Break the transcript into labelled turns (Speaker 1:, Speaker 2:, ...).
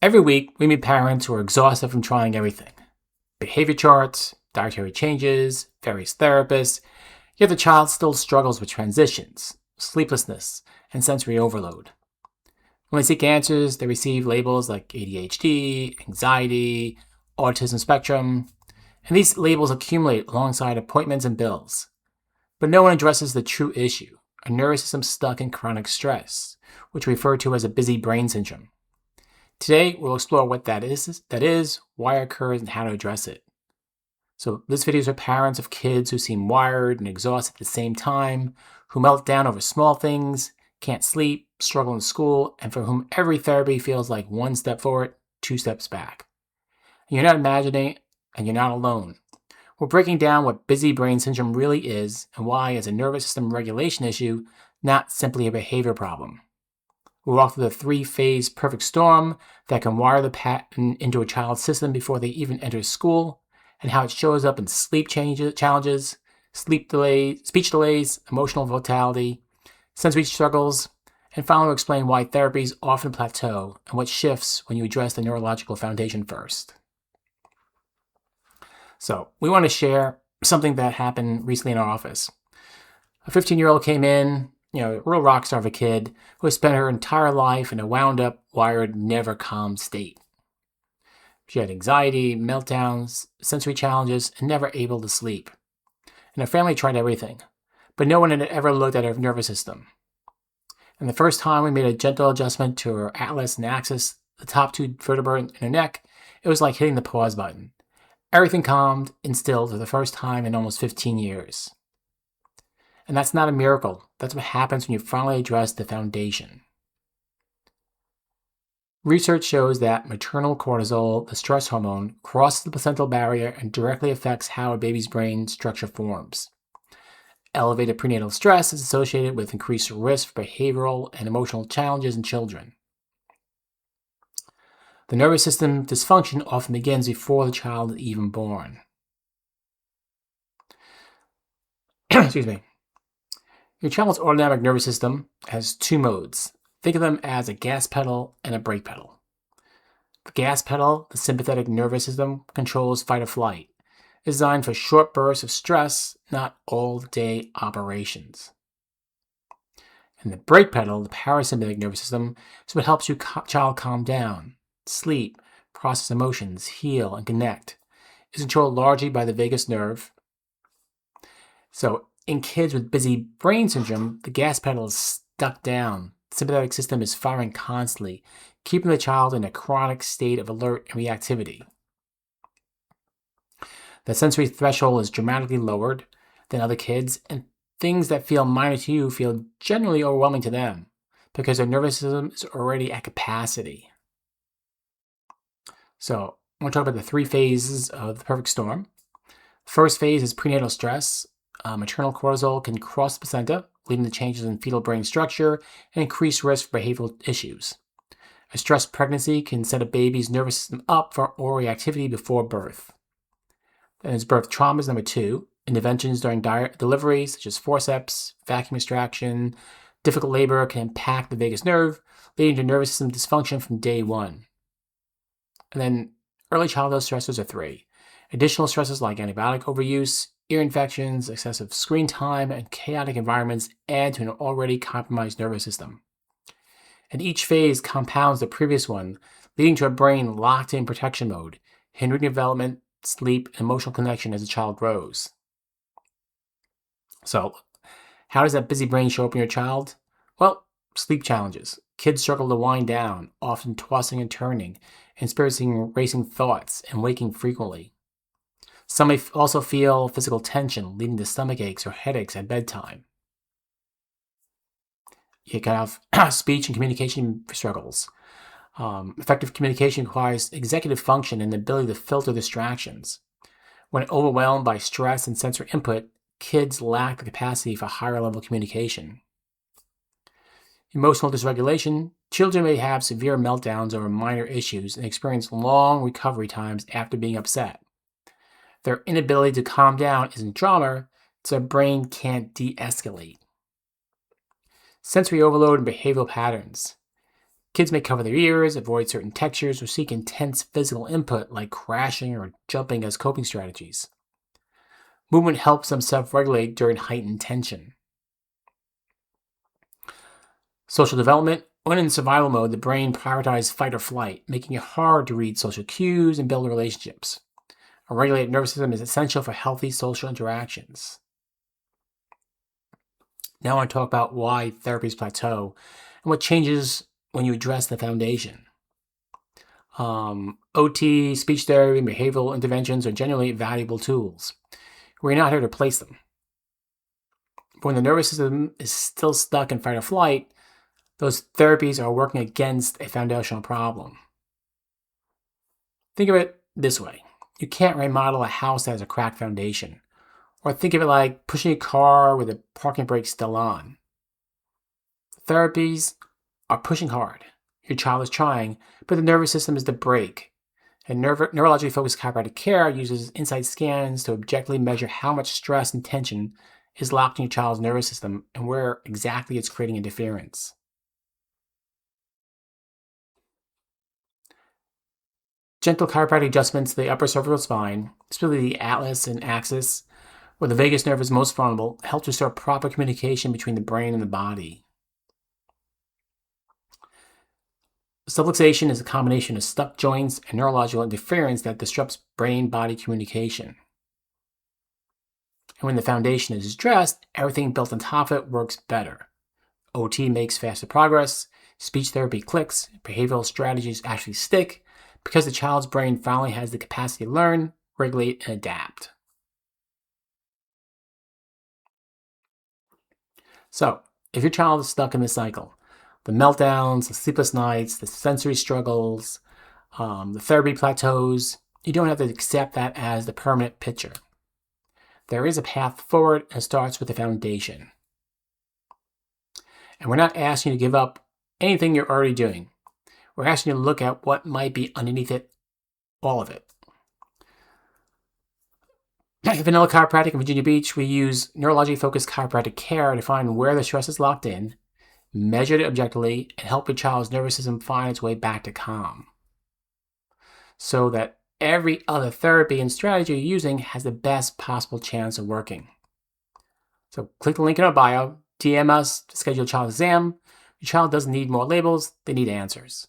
Speaker 1: Every week, we meet parents who are exhausted from trying everything: behavior charts, dietary changes, various therapists, yet the child still struggles with transitions, sleeplessness, and sensory overload. When they seek answers, they receive labels like ADHD, anxiety, autism spectrum, and these labels accumulate alongside appointments and bills. But no one addresses the true issue: a nervous system stuck in chronic stress, which we refer to as a busy brain syndrome. Today, we'll explore what that is, why it occurs, and how to address it. So this video is for parents of kids who seem wired and exhausted at the same time, who melt down over small things, can't sleep, struggle in school, and for whom every therapy feels like one step forward, two steps back. And you're not imagining it, and you're not alone. We're breaking down what busy brain syndrome really is and why it's a nervous system regulation issue, not simply a behavior problem. We'll walk through the three-phase perfect storm that can wire the pattern into a child's system before they even enter school, and how it shows up in sleep challenges, sleep delays, speech delays, emotional vitality, sensory struggles, and finally we'll explain why therapies often plateau and what shifts when you address the neurological foundation first. So we want to share something that happened recently in our office. A 15-year-old came in, a real rock star of a kid who has spent her entire life in a wound-up, wired, never calm state. She had anxiety, meltdowns, sensory challenges, and never able to sleep. And her family tried everything, but no one had ever looked at her nervous system. And the first time we made a gentle adjustment to her atlas and axis, the top two vertebrae in her neck, it was like hitting the pause button. Everything calmed and stilled for the first time in almost 15 years. And that's not a miracle. That's what happens when you finally address the foundation. Research shows that maternal cortisol, the stress hormone, crosses the placental barrier and directly affects how a baby's brain structure forms. Elevated prenatal stress is associated with increased risk for behavioral and emotional challenges in children. The nervous system dysfunction often begins before the child is even born. Excuse me. Your child's autonomic nervous system has two modes. Think of them as a gas pedal and a brake pedal. The gas pedal, the sympathetic nervous system, controls fight or flight. It's designed for short bursts of stress, not all-day operations. And the brake pedal, the parasympathetic nervous system, is what helps your child calm down, sleep, process emotions, heal, and connect. It's controlled largely by the vagus nerve. So in kids with busy brain syndrome, the gas pedal is stuck down. The sympathetic system is firing constantly, keeping the child in a chronic state of alert and reactivity. The sensory threshold is dramatically lowered than other kids, and things that feel minor to you feel generally overwhelming to them because their nervous system is already at capacity. So I want to talk about the three phases of the perfect storm. First phase is prenatal stress. Maternal cortisol can cross the placenta, leading to changes in fetal brain structure and increased risk for behavioral issues. A stressed pregnancy can set a baby's nervous system up for overreactivity before birth. Then there's birth traumas, number two. Interventions during delivery, such as forceps, vacuum extraction, difficult labor can impact the vagus nerve, leading to nervous system dysfunction from day one. And then early childhood stressors are three. Additional stresses like antibiotic overuse, ear infections, excessive screen time, and chaotic environments add to an already compromised nervous system. And each phase compounds the previous one, leading to a brain locked in protection mode, hindering development, sleep, and emotional connection as the child grows. So, how does that busy brain show up in your child? Well, sleep challenges. Kids struggle to wind down, often tossing and turning, experiencing racing thoughts, and waking frequently. Some may also feel physical tension, leading to stomach aches or headaches at bedtime. You can have speech and communication struggles. Effective communication requires executive function and the ability to filter distractions. When overwhelmed by stress and sensory input, kids lack the capacity for higher level communication. Emotional dysregulation. Children may have severe meltdowns over minor issues and experience long recovery times after being upset. Their inability to calm down isn't drama, it's their brain can't de-escalate. Sensory overload and behavioral patterns. Kids may cover their ears, avoid certain textures, or seek intense physical input like crashing or jumping as coping strategies. Movement helps them self-regulate during heightened tension. Social development. When in survival mode, the brain prioritizes fight or flight, making it hard to read social cues and build relationships. A regulated nervous system is essential for healthy social interactions. Now I want to talk about why therapies plateau and what changes when you address the foundation. OT, speech therapy, and behavioral interventions are generally valuable tools. We're not here to replace them. But when the nervous system is still stuck in fight or flight, those therapies are working against a foundational problem. Think of it this way. You can't remodel a house that has a cracked foundation. Or think of it like pushing a car with the parking brake still on. Therapies are pushing hard. Your child is trying, but the nervous system is the brake. And neurologically focused chiropractic care uses insight scans to objectively measure how much stress and tension is locked in your child's nervous system and where exactly it's creating interference. Gentle chiropractic adjustments to the upper cervical spine, specifically the atlas and axis, where the vagus nerve is most vulnerable, help restore proper communication between the brain and the body. Subluxation is a combination of stuck joints and neurological interference that disrupts brain-body communication. And when the foundation is addressed, everything built on top of it works better. OT makes faster progress, speech therapy clicks, behavioral strategies actually stick, because the child's brain finally has the capacity to learn, regulate, and adapt. So, if your child is stuck in this cycle, the meltdowns, the sleepless nights, the sensory struggles, the therapy plateaus, you don't have to accept that as the permanent picture. There is a path forward and it starts with the foundation. And we're not asking you to give up anything you're already doing. We're asking you to look at what might be underneath it, all of it. At Vanella Chiropractic in Virginia Beach, we use neurologically focused chiropractic care to find where the stress is locked in, measure it objectively, and help your child's nervous system find its way back to calm. So that every other therapy and strategy you're using has the best possible chance of working. So click the link in our bio, DM us to schedule a child exam. Your child doesn't need more labels, they need answers.